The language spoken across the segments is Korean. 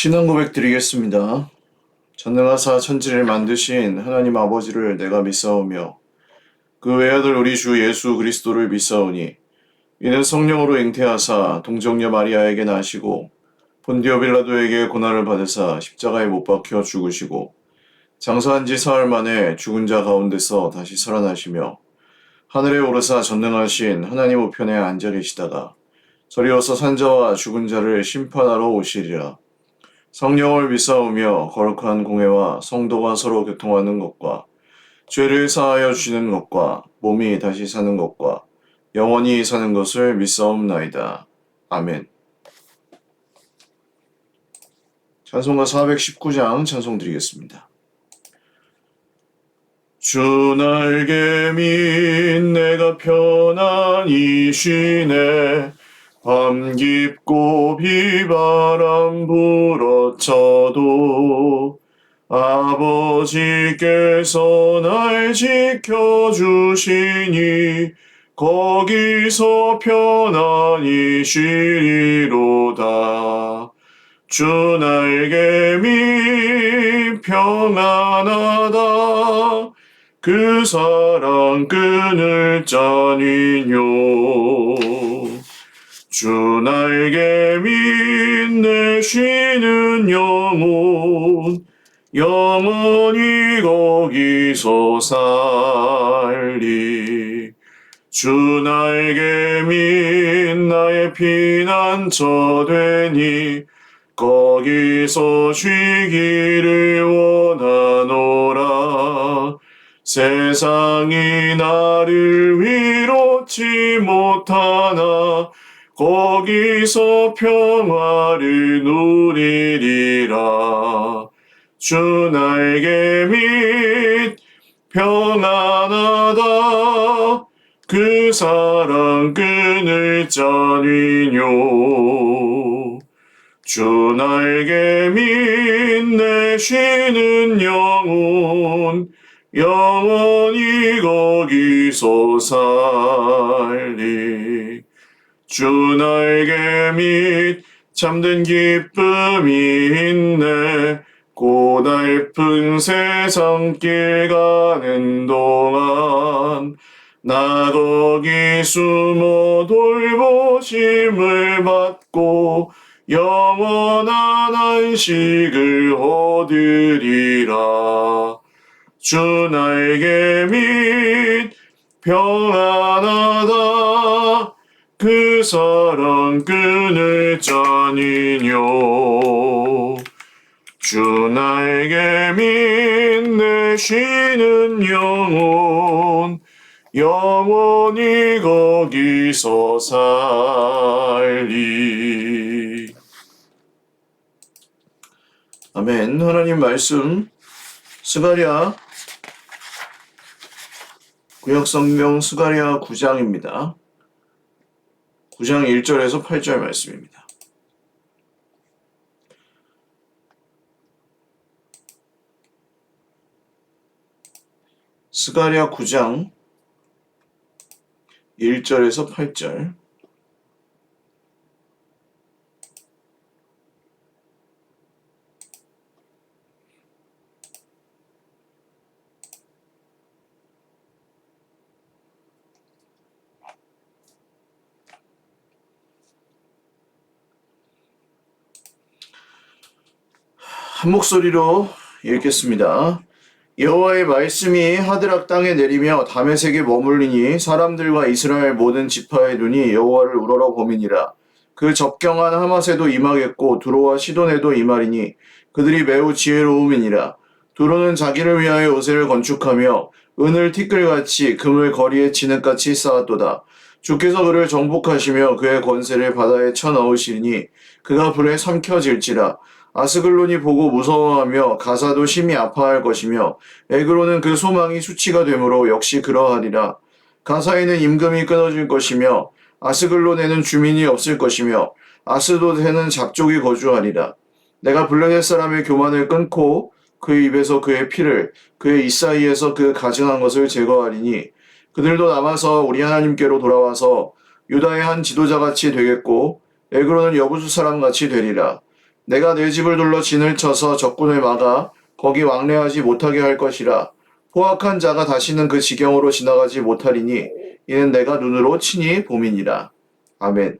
신앙 고백 드리겠습니다. 전능하사 천지를 만드신 하나님 아버지를 내가 믿사오며 그 외아들 우리 주 예수 그리스도를 믿사오니 이는 성령으로 잉태하사 동정녀 마리아에게 나시고 본디오 빌라도에게 고난을 받으사 십자가에 못 박혀 죽으시고 장사한 지 사흘 만에 죽은 자 가운데서 다시 살아나시며 하늘에 오르사 전능하신 하나님 우편에 앉아 계시다가 저리어서 산자와 죽은 자를 심판하러 오시리라. 성령을 믿사오며 거룩한 공회와 성도가 서로 교통하는 것과 죄를 사하여 주시는 것과 몸이 다시 사는 것과 영원히 사는 것을 믿사옵나이다. 아멘. 찬송가 419장 찬송 드리겠습니다. 주 날개 민 내가 편안히 쉬네. 밤 깊고 비바람 불어쳐도 아버지께서 날 지켜주시니 거기서 편안히 쉬리로다. 주 날개 밑 평안하다. 그 사랑 끊을 자니뇨. 주 날개 밑내 쉬는 영혼 영원히 거기서 살리. 주 날개 밑 나의 피난처 되니 거기서 쉬기를 원하노라. 세상이 나를 위롭지 못하나 거기서 평화를 누리리라. 주 날개 밑 평안하다. 그 사랑 끊을 자니뇨. 주 날개 밑내 쉬는 영혼 영원히 거기서 살리. 주 날개 밑 잠든 기쁨이 있네. 고달픈 세상길 가는 동안 나 거기 숨어 돌보심을 받고 영원한 안식을 얻으리라. 주 날개 밑 평안하다. 그 사랑 끊을 자니뇨. 주 날개 밑내 쉬는 영혼 영원히 거기서 살리. 아멘. 하나님 말씀 스가랴 구약성경 스가랴 9장입니다. 9장 1절에서 8절 말씀입니다. 스가랴 9장 1절에서 8절. 한 목소리로 읽겠습니다. 여호와의 말씀이 하드락 땅에 내리며 다메섹에 머물리니 사람들과 이스라엘 모든 지파의 눈이 여호와를 우러러 보미니라. 그 접경한 하맛에도 임하겠고 두로와 시돈에도 임하리니 그들이 매우 지혜로움이니라. 두로는 자기를 위하여 요새를 건축하며 은을 티끌같이 금을 거리에 진흙같이 쌓았도다. 주께서 그를 정복하시며 그의 권세를 바다에 쳐넣으시니 그가 불에 삼켜질지라. 아스글론이 보고 무서워하며 가사도 심히 아파할 것이며 에그로는 그 소망이 수치가 되므로 역시 그러하리라. 가사에는 임금이 끊어질 것이며 아스글론에는 주민이 없을 것이며 아스돗에는 잡족이 거주하리라. 내가 블레셋 사람의 교만을 끊고 그 입에서 그의 피를 그의 입 사이에서 그 가증한 것을 제거하리니 그들도 남아서 우리 하나님께로 돌아와서 유다의 한 지도자같이 되겠고 에그로는 여부수 사람같이 되리라. 내가 내 집을 둘러 진을 쳐서 적군을 막아 거기 왕래하지 못하게 할 것이라. 포악한 자가 다시는 그 지경으로 지나가지 못하리니 이는 내가 눈으로 친히 봄이니라. 아멘.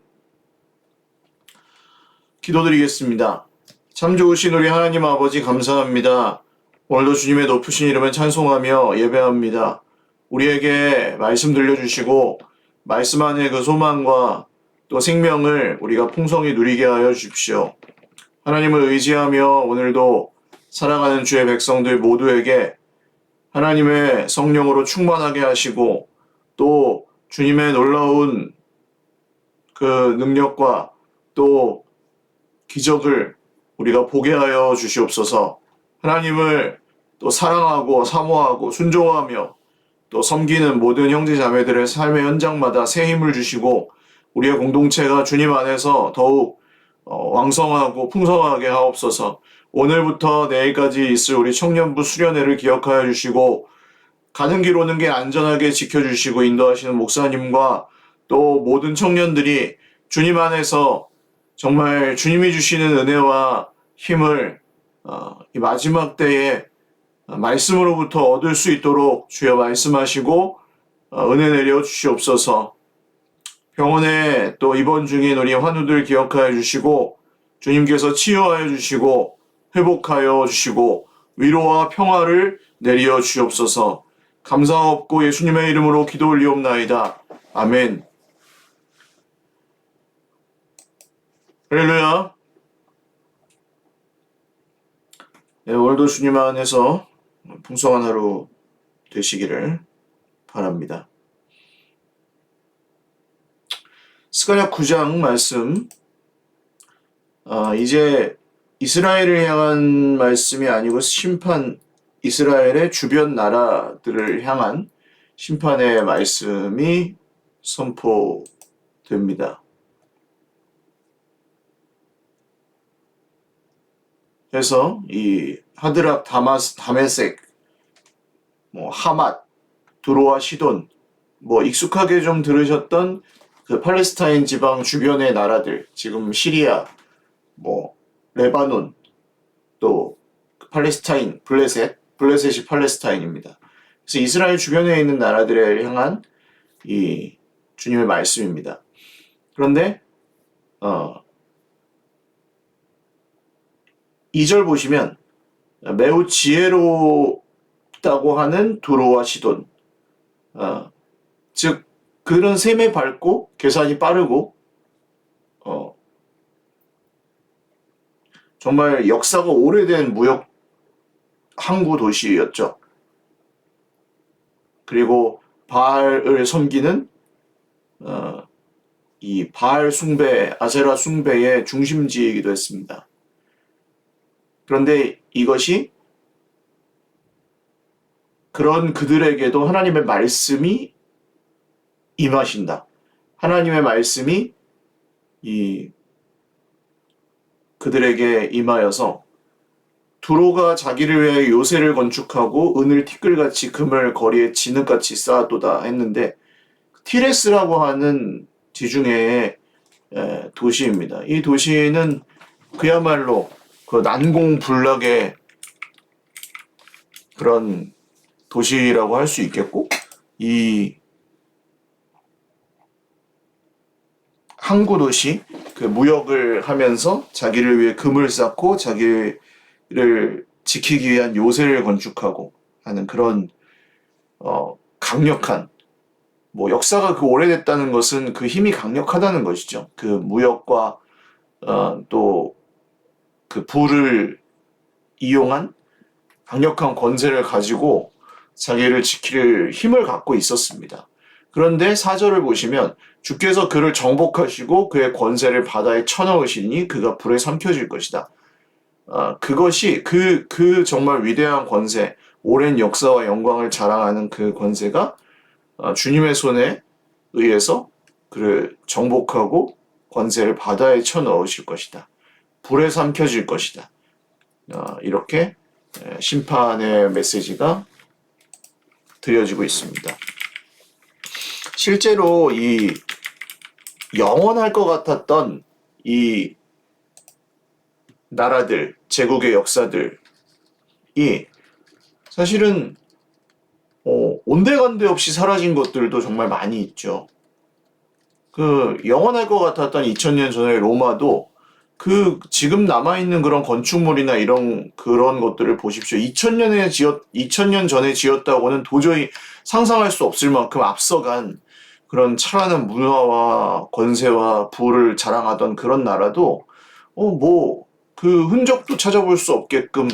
기도드리겠습니다. 참 좋으신 우리 하나님 아버지 감사합니다. 오늘도 주님의 높으신 이름을 찬송하며 예배합니다. 우리에게 말씀 들려주시고 말씀 안에 그 소망과 또 생명을 우리가 풍성히 누리게 하여 주십시오. 하나님을 의지하며 오늘도 사랑하는 주의 백성들 모두에게 하나님의 성령으로 충만하게 하시고 또 주님의 놀라운 그 능력과 또 기적을 우리가 보게 하여 주시옵소서. 하나님을 또 사랑하고 사모하고 순종하며 또 섬기는 모든 형제 자매들의 삶의 현장마다 새 힘을 주시고 우리의 공동체가 주님 안에서 더욱 왕성하고 풍성하게 하옵소서. 오늘부터 내일까지 있을 우리 청년부 수련회를 기억하여 주시고 가는 길 오는 길 안전하게 지켜주시고 인도하시는 목사님과 또 모든 청년들이 주님 안에서 정말 주님이 주시는 은혜와 힘을 이 마지막 때에 말씀으로부터 얻을 수 있도록 주여 말씀하시고 은혜 내려 주시옵소서. 병원에 또 입원 중인 우리 환우들 기억하여 주시고 주님께서 치유하여 주시고 회복하여 주시고 위로와 평화를 내려 주시옵소서. 감사없고 예수님의 이름으로 기도 올리옵나이다. 아멘. 할렐루야. 네, 오늘도 주님 안에서 풍성한 하루 되시기를 바랍니다. 스가랴 9장 말씀, 이제 이스라엘을 향한 말씀이 아니고 이스라엘의 주변 나라들을 향한 심판의 말씀이 선포됩니다. 그래서 이 하드락, 다메섹, 하맛, 두로와 시돈, 익숙하게 좀 들으셨던 그 팔레스타인 지방 주변의 나라들, 지금 시리아, 레바논, 또 팔레스타인, 블레셋이 팔레스타인입니다. 그래서 이스라엘 주변에 있는 나라들을 향한 이 주님의 말씀입니다. 그런데 2절 보시면 매우 지혜롭다고 하는 두로와 시돈, 즉 그런 셈에 밝고 계산이 빠르고 정말 역사가 오래된 무역 항구 도시였죠. 그리고 바알을 섬기는 이 바알 숭배, 아세라 숭배의 중심지이기도 했습니다. 그런데 이것이 그런 그들에게도 하나님의 말씀이 임하신다. 하나님의 말씀이 그들에게 임하여서 두로가 자기를 위해 요새를 건축하고 은을 티끌같이 금을 거리에 진흙같이 쌓았도다 했는데 티레스라고 하는 지중해의 도시입니다. 이 도시는 그야말로 그 난공불락의 그런 도시라고 할 수 있겠고, 이 항구 도시, 그 무역을 하면서 자기를 위해 금을 쌓고 자기를 지키기 위한 요새를 건축하고 하는 그런 강력한, 역사가 그 오래됐다는 것은 그 힘이 강력하다는 것이죠. 그 무역과 또 그 부를 이용한 강력한 권세를 가지고 자기를 지킬 힘을 갖고 있었습니다. 그런데 4절을 보시면 주께서 그를 정복하시고 그의 권세를 바다에 쳐넣으시니 그가 불에 삼켜질 것이다. 그것이 그 정말 위대한 권세, 오랜 역사와 영광을 자랑하는 그 권세가 주님의 손에 의해서 그를 정복하고 권세를 바다에 쳐넣으실 것이다. 불에 삼켜질 것이다. 이렇게 심판의 메시지가 들려지고 있습니다. 실제로 이 영원할 것 같았던 이 나라들, 제국의 역사들이 사실은 온데간데 없이 사라진 것들도 정말 많이 있죠. 그 영원할 것 같았던 2000년 전의 로마도 그 지금 남아있는 그런 건축물이나 그런 것들을 보십시오. 2000년 전에 지었다고는 도저히 상상할 수 없을 만큼 앞서간 그런 찬란한 문화와 권세와 부를 자랑하던 그런 나라도 그 흔적도 찾아볼 수 없게끔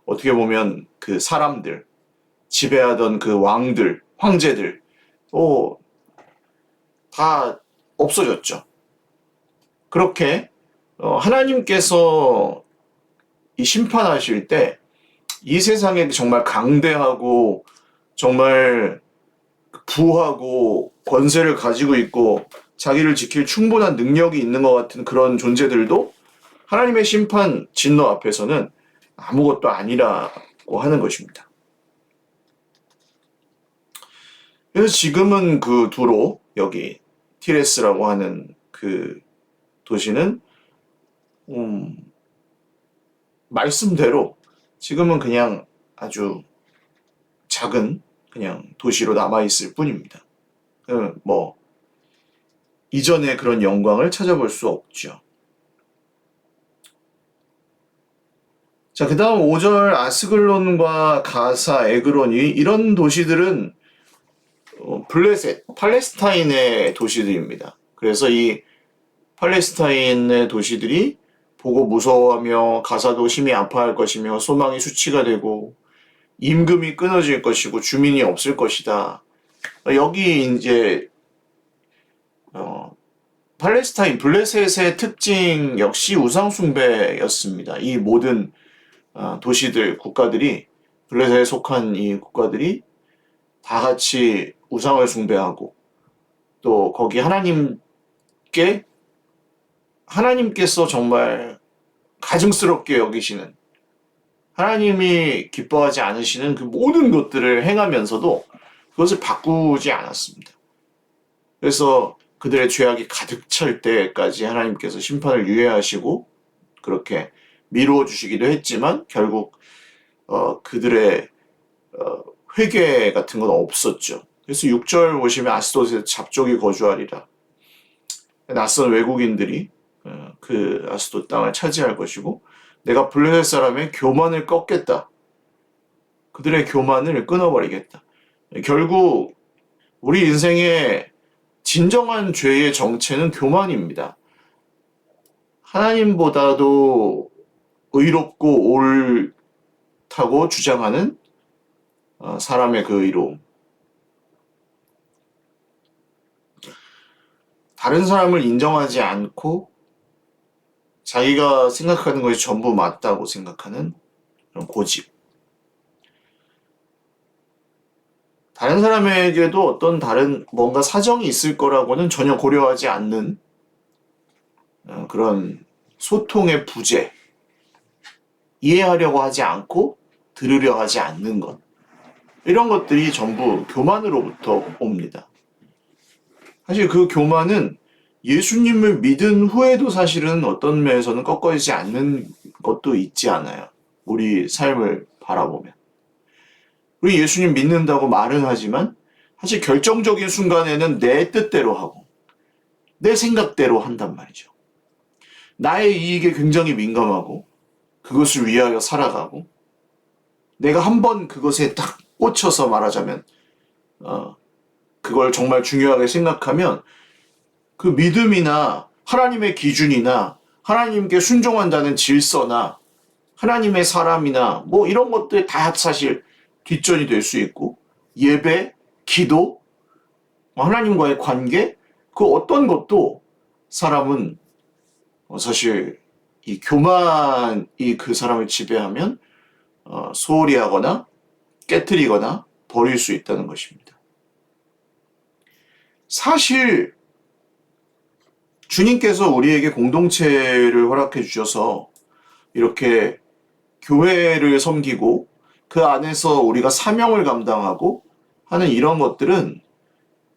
어떻게 보면 그 사람들, 지배하던 그 왕들, 황제들, 다 없어졌죠. 그렇게 하나님께서 이 심판하실 때 이 세상에 정말 강대하고 정말 부하고 권세를 가지고 있고 자기를 지킬 충분한 능력이 있는 것 같은 그런 존재들도 하나님의 심판 진노 앞에서는 아무것도 아니라고 하는 것입니다. 그래서 지금은 그 두로 여기 티레스라고 하는 그 도시는 말씀대로 지금은 그냥 아주 작은 그냥 도시로 남아있을 뿐입니다. 이전의 그런 영광을 찾아볼 수 없죠. 자, 그 다음 5절 아스글론과 가사, 에그론이 이런 도시들은 블레셋, 팔레스타인의 도시들입니다. 그래서 이 팔레스타인의 도시들이 보고 무서워하며 가사도 심히 아파할 것이며 소망이 수치가 되고 임금이 끊어질 것이고 주민이 없을 것이다. 여기 이제 팔레스타인, 블레셋의 특징 역시 우상숭배였습니다. 이 모든 도시들, 국가들이 블레셋에 속한 이 국가들이 다 같이 우상을 숭배하고 또 거기 하나님께서 정말 가증스럽게 여기시는 하나님이 기뻐하지 않으시는 그 모든 것들을 행하면서도 그것을 바꾸지 않았습니다. 그래서 그들의 죄악이 가득 찰 때까지 하나님께서 심판을 유예하시고 그렇게 미루어 주시기도 했지만 결국 그들의 회개 같은 건 없었죠. 그래서 6절 보시면 아스돗에 잡족이 거주하리라. 낯선 외국인들이 그 아스돗 땅을 차지할 것이고 내가 블레셋 사람의 교만을 꺾겠다. 그들의 교만을 끊어버리겠다. 결국 우리 인생의 진정한 죄의 정체는 교만입니다. 하나님보다도 의롭고 옳다고 주장하는 사람의 그 의로움. 다른 사람을 인정하지 않고 자기가 생각하는 것이 전부 맞다고 생각하는 그런 고집. 다른 사람에게도 어떤 다른 뭔가 사정이 있을 거라고는 전혀 고려하지 않는 그런 소통의 부재. 이해하려고 하지 않고 들으려 하지 않는 것. 이런 것들이 전부 교만으로부터 옵니다. 사실 그 교만은 예수님을 믿은 후에도 사실은 어떤 면에서는 꺾어지지 않는 것도 있지 않아요. 우리 삶을 바라보면. 우리 예수님 믿는다고 말은 하지만 사실 결정적인 순간에는 내 뜻대로 하고 내 생각대로 한단 말이죠. 나의 이익에 굉장히 민감하고 그것을 위하여 살아가고 내가 한번 그것에 딱 꽂혀서 말하자면 그걸 정말 중요하게 생각하면 그 믿음이나 하나님의 기준이나 하나님께 순종한다는 질서나 하나님의 사람이나 이런 것들 다 사실 뒷전이 될 수 있고 예배, 기도, 하나님과의 관계 그 어떤 것도 사람은 사실 이 교만이 그 사람을 지배하면 소홀히 하거나 깨트리거나 버릴 수 있다는 것입니다. 사실 주님께서 우리에게 공동체를 허락해 주셔서 이렇게 교회를 섬기고 그 안에서 우리가 사명을 감당하고 하는 이런 것들은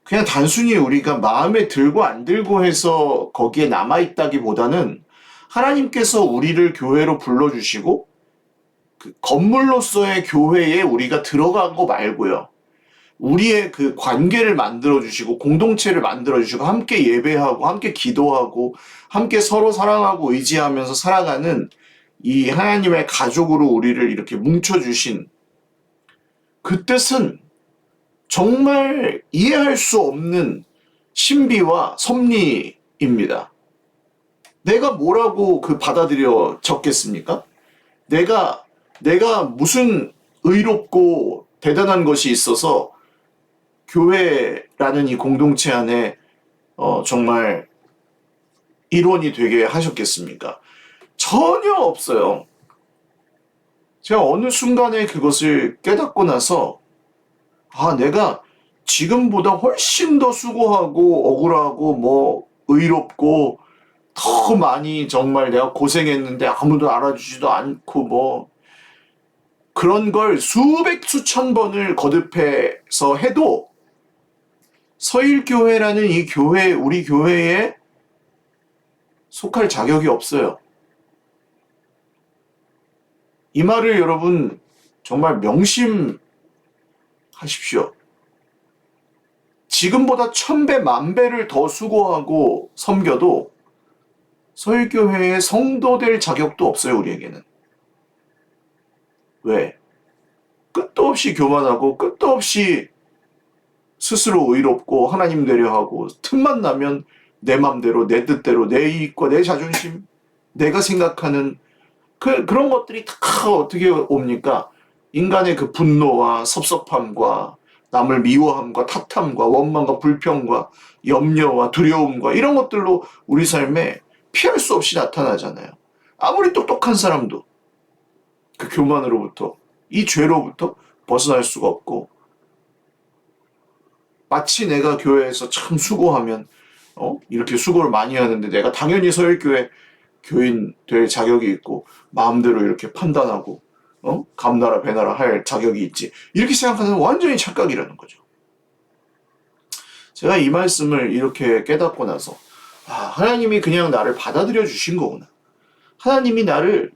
그냥 단순히 우리가 마음에 들고 안 들고 해서 거기에 남아있다기보다는 하나님께서 우리를 교회로 불러주시고 그 건물로서의 교회에 우리가 들어간 거 말고요. 우리의 그 관계를 만들어주시고 공동체를 만들어주시고 함께 예배하고 함께 기도하고 함께 서로 사랑하고 의지하면서 살아가는 이 하나님의 가족으로 우리를 이렇게 뭉쳐주신 그 뜻은 정말 이해할 수 없는 신비와 섭리입니다. 내가 뭐라고 그 받아들여졌겠습니까? 내가 무슨 의롭고 대단한 것이 있어서 교회라는 이 공동체 안에 정말 일원이 되게 하셨겠습니까? 전혀 없어요. 제가 어느 순간에 그것을 깨닫고 나서 내가 지금보다 훨씬 더 수고하고 억울하고 뭐 의롭고 더 많이 정말 내가 고생했는데 아무도 알아주지도 않고 뭐 그런 걸 수백 수천 번을 거듭해서 해도 서일교회라는 이 교회, 우리 교회에 속할 자격이 없어요. 이 말을 여러분 정말 명심하십시오. 지금보다 1000배, 10,000배를 더 수고하고 섬겨도 서일교회의 성도 될 자격도 없어요, 우리에게는. 왜? 끝도 없이 교만하고 끝도 없이 스스로 의롭고 하나님 되려 하고 틈만 나면 내 맘대로 내 뜻대로 내 이익과 내 자존심 내가 생각하는 그런 것들이 다 어떻게 옵니까? 인간의 그 분노와 섭섭함과 남을 미워함과 탓함과 원망과 불평과 염려와 두려움과 이런 것들로 우리 삶에 피할 수 없이 나타나잖아요. 아무리 똑똑한 사람도 그 교만으로부터 이 죄로부터 벗어날 수가 없고 마치 내가 교회에서 참 수고하면 이렇게 수고를 많이 하는데 내가 당연히 서일교회 교인 될 자격이 있고 마음대로 이렇게 판단하고 감나라 배나라 할 자격이 있지 이렇게 생각하는 완전히 착각이라는 거죠. 제가 이 말씀을 이렇게 깨닫고 나서 하나님이 그냥 나를 받아들여 주신 거구나. 하나님이 나를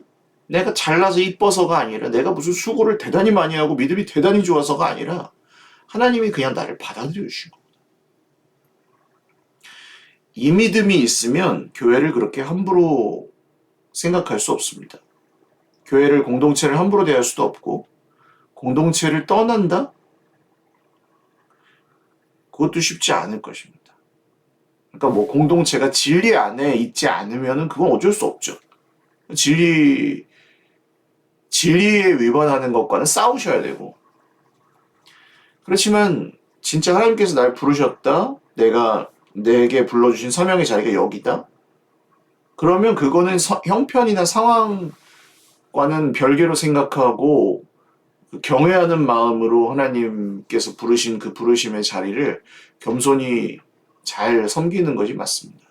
내가 잘나서 이뻐서가 아니라 내가 무슨 수고를 대단히 많이 하고 믿음이 대단히 좋아서가 아니라 하나님이 그냥 나를 받아들여 주신 거구나. 이 믿음이 있으면 교회를 그렇게 함부로 생각할 수 없습니다. 교회를 공동체를 함부로 대할 수도 없고 공동체를 떠난다? 그것도 쉽지 않을 것입니다. 그러니까 뭐 공동체가 진리 안에 있지 않으면 그건 어쩔 수 없죠. 진리에 위반하는 것과는 싸우셔야 되고 그렇지만 진짜 하나님께서 날 부르셨다. 내게 불러주신 사명의 자리가 여기다. 그러면 그거는 형편이나 상황과는 별개로 생각하고 경외하는 마음으로 하나님께서 부르신 그 부르심의 자리를 겸손히 잘 섬기는 것이 맞습니다.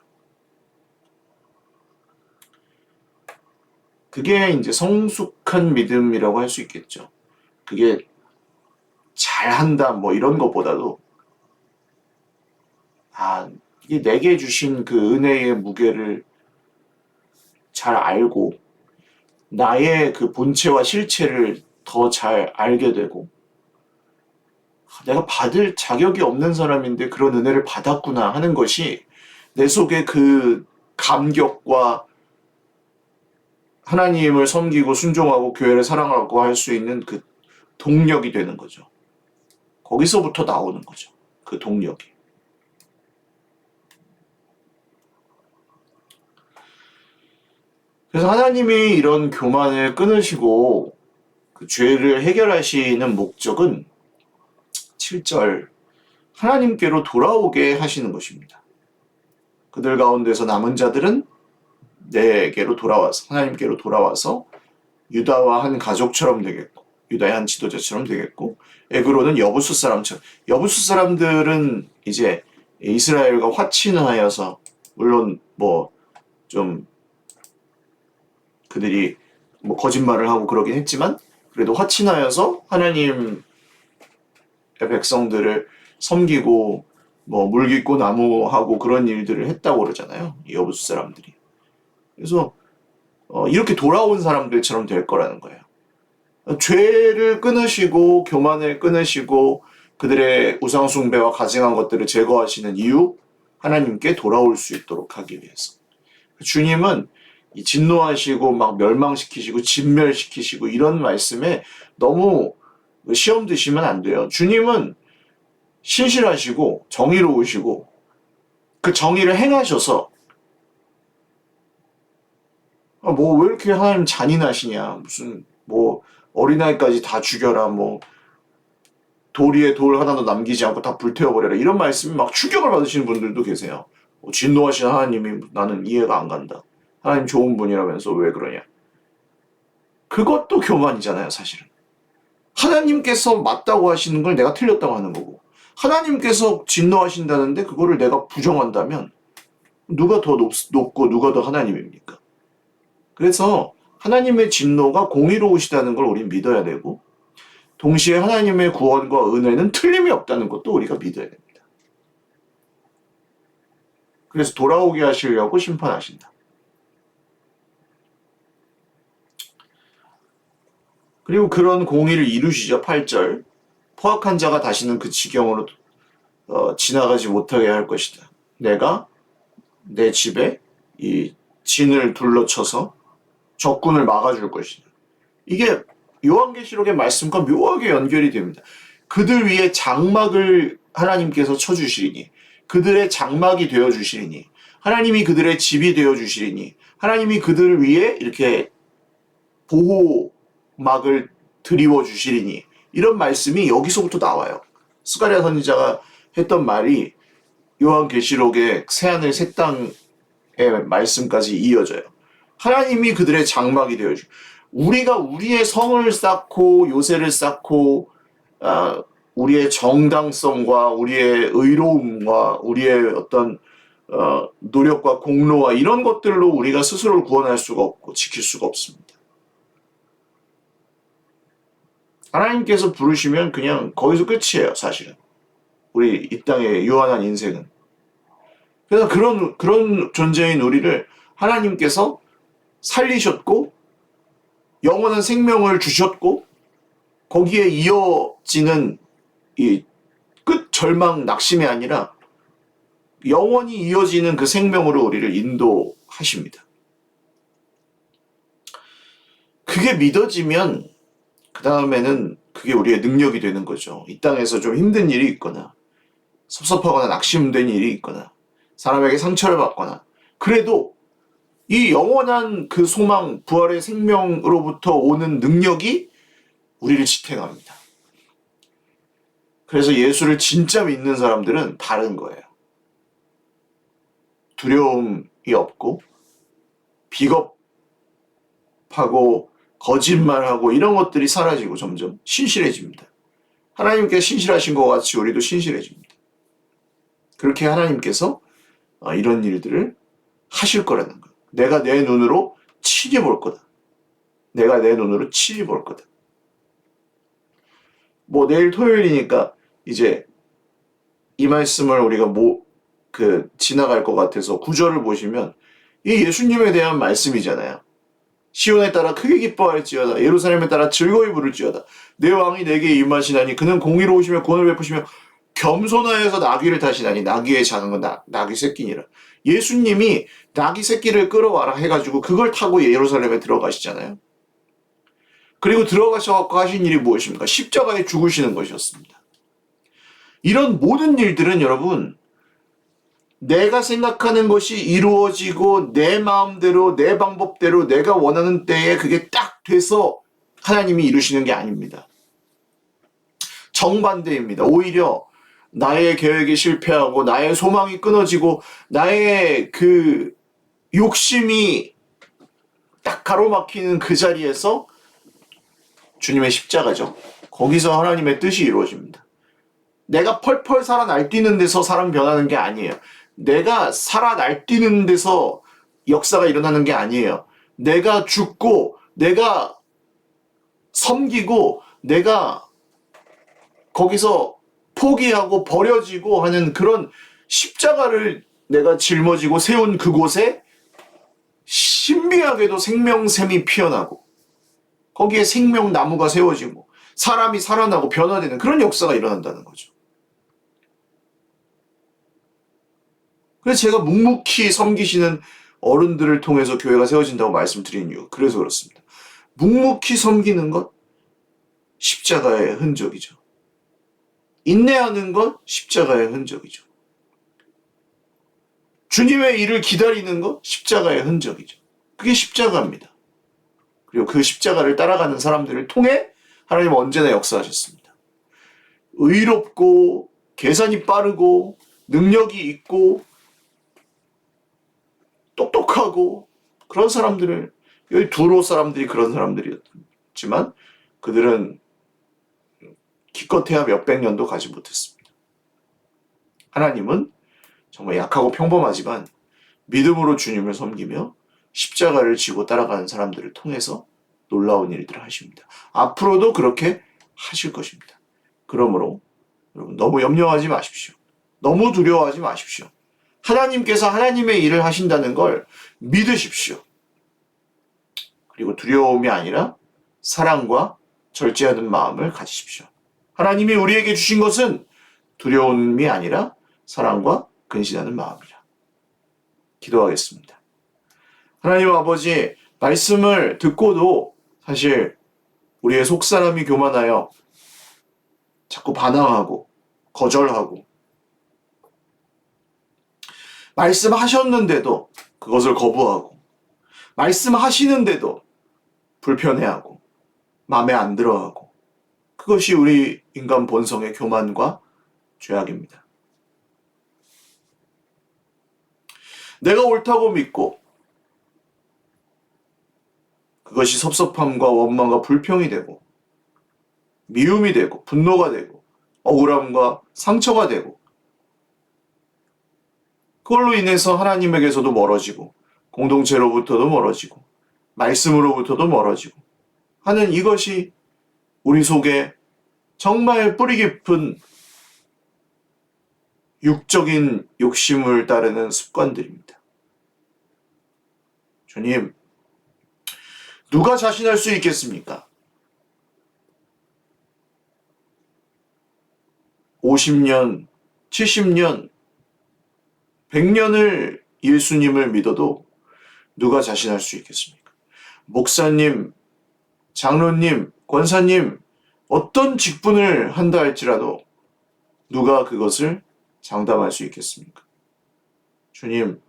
그게 이제 성숙한 믿음이라고 할 수 있겠죠. 그게 잘한다 뭐 이런 것보다도 이게 내게 주신 그 은혜의 무게를 잘 알고 나의 그 본체와 실체를 더 잘 알게 되고 내가 받을 자격이 없는 사람인데 그런 은혜를 받았구나 하는 것이 내 속에 그 감격과 하나님을 섬기고 순종하고 교회를 사랑하고 할 수 있는 그 동력이 되는 거죠. 거기서부터 나오는 거죠. 그 동력이. 그래서 하나님이 이런 교만을 끊으시고 그 죄를 해결하시는 목적은 7절 하나님께로 돌아오게 하시는 것입니다. 그들 가운데서 남은 자들은 내게로 돌아와서 하나님께로 돌아와서 유다와 한 가족처럼 되겠고 유다의 한 지도자처럼 되겠고 에그로는 여부수 사람처럼 여부수 사람들은 이제 이스라엘과 화친하여서 물론 뭐 좀 그들이 뭐 거짓말을 하고 그러긴 했지만 그래도 화친하여서 하나님의 백성들을 섬기고 뭐 물깃고 나무하고 그런 일들을 했다고 그러잖아요. 이 여부수 사람들이. 그래서 이렇게 돌아온 사람들처럼 될 거라는 거예요. 죄를 끊으시고 교만을 끊으시고 그들의 우상숭배와 가증한 것들을 제거하시는 이유, 하나님께 돌아올 수 있도록 하기 위해서. 주님은 이 진노하시고 막 멸망시키시고 진멸시키시고 이런 말씀에 너무 시험 드시면 안 돼요. 주님은 신실하시고 정의로우시고 그 정의를 행하셔서 뭐 왜 이렇게 하나님 잔인하시냐, 무슨 뭐 어린아이까지 다 죽여라, 뭐 돌 위에 돌 하나도 남기지 않고 다 불태워버려라, 이런 말씀이 막 충격을 받으시는 분들도 계세요. 진노하신 하나님이 나는 이해가 안 간다. 하나님 좋은 분이라면서 왜 그러냐. 그것도 교만이잖아요, 사실은. 하나님께서 맞다고 하시는 걸 내가 틀렸다고 하는 거고, 하나님께서 진노하신다는데 그거를 내가 부정한다면 누가 더 높고 누가 더 하나님입니까? 그래서 하나님의 진노가 공의로우시다는 걸 우린 믿어야 되고, 동시에 하나님의 구원과 은혜는 틀림이 없다는 것도 우리가 믿어야 됩니다. 그래서 돌아오게 하시려고 심판하신다. 그리고 그런 공의를 이루시죠. 8절. 포악한 자가 다시는 그 지경으로 지나가지 못하게 할 것이다. 내가 내 집에 이 진을 둘러쳐서 적군을 막아줄 것이다. 이게 요한계시록의 말씀과 묘하게 연결이 됩니다. 그들 위에 장막을 하나님께서 쳐주시리니, 그들의 장막이 되어주시리니, 하나님이 그들의 집이 되어주시리니, 하나님이 그들 위에 이렇게 보호막을 드리워주시리니, 이런 말씀이 여기서부터 나와요. 스가랴 선지자가 했던 말이 요한계시록의 새하늘 새 땅의 말씀까지 이어져요. 하나님이 그들의 장막이 되어주시고, 우리가 우리의 성을 쌓고 요새를 쌓고 우리의 정당성과 우리의 의로움과 우리의 어떤 노력과 공로와 이런 것들로 우리가 스스로를 구원할 수가 없고 지킬 수가 없습니다. 하나님께서 부르시면 그냥 거기서 끝이에요, 사실은. 우리 이 땅의 유한한 인생은. 그래서 그런 존재인 우리를 하나님께서 살리셨고 영원한 생명을 주셨고, 거기에 이어지는 이 끝 절망 낙심이 아니라 영원히 이어지는 그 생명으로 우리를 인도하십니다. 그게 믿어지면 그 다음에는 그게 우리의 능력이 되는 거죠. 이 땅에서 좀 힘든 일이 있거나 섭섭하거나 낙심된 일이 있거나 사람에게 상처를 받거나, 그래도 이 영원한 그 소망, 부활의 생명으로부터 오는 능력이 우리를 지탱합니다. 그래서 예수를 진짜 믿는 사람들은 다른 거예요. 두려움이 없고 비겁하고 거짓말하고 이런 것들이 사라지고 점점 신실해집니다. 하나님께 신실하신 것 같이 우리도 신실해집니다. 그렇게 하나님께서 이런 일들을 하실 거라는 거예요. 내가 내 눈으로 친히 볼 거다. 내가 내 눈으로 친히 볼 거다. 뭐 내일 토요일이니까 이제 이 말씀을 우리가 지나갈 것 같아서 구절을 보시면 이 예수님에 대한 말씀이잖아요. 시온에 따라 크게 기뻐할지어다. 예루살렘에 따라 즐거이 부를지어다. 내 왕이 내게 임하시나니 그는 공의로우시며 구원을 베푸시며 겸손하여서 나귀를 타시나니 나귀의 자는 건 나귀 새끼니라. 예수님이 나귀 새끼를 끌어와라 해가지고 그걸 타고 예루살렘에 들어가시잖아요. 그리고 들어가셔서 하신 일이 무엇입니까? 십자가에 죽으시는 것이었습니다. 이런 모든 일들은 여러분, 내가 생각하는 것이 이루어지고 내 마음대로 내 방법대로 내가 원하는 때에 그게 딱 돼서 하나님이 이루시는 게 아닙니다. 정반대입니다. 오히려 나의 계획이 실패하고 나의 소망이 끊어지고 나의 그 욕심이 딱 가로막히는 그 자리에서 주님의 십자가죠. 거기서 하나님의 뜻이 이루어집니다. 내가 펄펄 살아 날뛰는 데서 사람 변하는 게 아니에요. 내가 살아 날뛰는 데서 역사가 일어나는 게 아니에요. 내가 죽고 내가 섬기고 내가 거기서 포기하고 버려지고 하는 그런 십자가를 내가 짊어지고 세운 그곳에 신비하게도 생명샘이 피어나고 거기에 생명나무가 세워지고 사람이 살아나고 변화되는 그런 역사가 일어난다는 거죠. 그래서 제가 묵묵히 섬기시는 어른들을 통해서 교회가 세워진다고 말씀드린 이유, 그래서 그렇습니다. 묵묵히 섬기는 것, 십자가의 흔적이죠. 인내하는 것, 십자가의 흔적이죠. 주님의 일을 기다리는 것, 십자가의 흔적이죠. 그게 십자가입니다. 그리고 그 십자가를 따라가는 사람들을 통해 하나님은 언제나 역사하셨습니다. 의롭고 계산이 빠르고 능력이 있고 똑똑하고 그런 사람들을, 여기 두로 사람들이 그런 사람들이었지만 그들은 기껏해야 몇백 년도 가지 못했습니다. 하나님은 정말 약하고 평범하지만 믿음으로 주님을 섬기며 십자가를 지고 따라가는 사람들을 통해서 놀라운 일들을 하십니다. 앞으로도 그렇게 하실 것입니다. 그러므로 여러분 너무 염려하지 마십시오. 너무 두려워하지 마십시오. 하나님께서 하나님의 일을 하신다는 걸 믿으십시오. 그리고 두려움이 아니라 사랑과 절제하는 마음을 가지십시오. 하나님이 우리에게 주신 것은 두려움이 아니라 사랑과 근신하는 마음이라. 기도하겠습니다. 하나님 아버지, 말씀을 듣고도 사실 우리의 속사람이 교만하여 자꾸 반항하고 거절하고 말씀하셨는데도 그것을 거부하고 말씀하시는데도 불편해하고 마음에 안 들어하고, 그것이 우리 인간 본성의 교만과 죄악입니다. 내가 옳다고 믿고 그것이 섭섭함과 원망과 불평이 되고 미움이 되고 분노가 되고 억울함과 상처가 되고, 그걸로 인해서 하나님에게서도 멀어지고 공동체로부터도 멀어지고 말씀으로부터도 멀어지고 하는 이것이 우리 속에 정말 뿌리 깊은 육적인 욕심을 따르는 습관들입니다. 주님, 누가 자신할 수 있겠습니까? 50년, 70년, 100년을 예수님을 믿어도 누가 자신할 수 있겠습니까? 목사님, 장로님, 권사님, 어떤 직분을 한다 할지라도 누가 그것을 장담할 수 있겠습니까? 주님,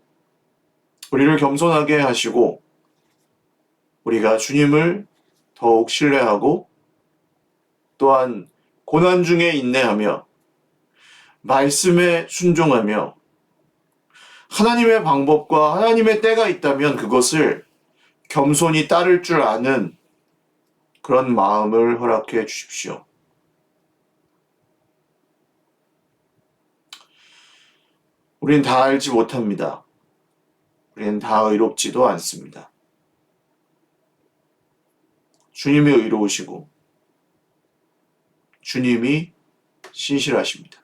우리를 겸손하게 하시고 우리가 주님을 더욱 신뢰하고 또한 고난 중에 인내하며 말씀에 순종하며 하나님의 방법과 하나님의 때가 있다면 그것을 겸손히 따를 줄 아는 그런 마음을 허락해 주십시오. 우린 다 알지 못합니다. 우리는 다 의롭지도 않습니다. 주님이 의로우시고 주님이 신실하십니다.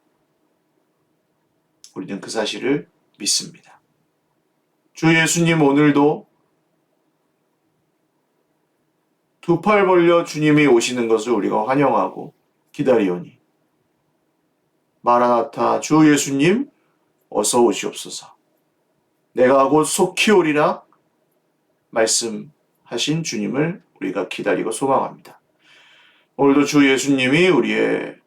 우리는 그 사실을 믿습니다. 주 예수님, 오늘도 두 팔 벌려 주님이 오시는 것을 우리가 환영하고 기다리오니 마라나타, 주 예수님 어서 오시옵소서. 내가 곧 속히 오리라 말씀하신 주님을 우리가 기다리고 소망합니다. 오늘도 주 예수님이 우리의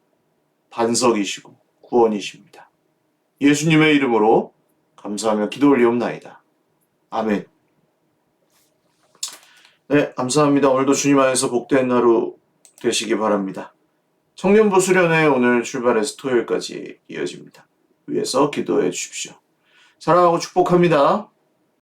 반석이시고 구원이십니다. 예수님의 이름으로 감사하며 기도 올리옵나이다. 아멘. 네, 감사합니다. 오늘도 주님 안에서 복된 하루 되시기 바랍니다. 청년부 수련회 오늘 출발해서 토요일까지 이어집니다. 위에서 기도해 주십시오. 사랑하고 축복합니다.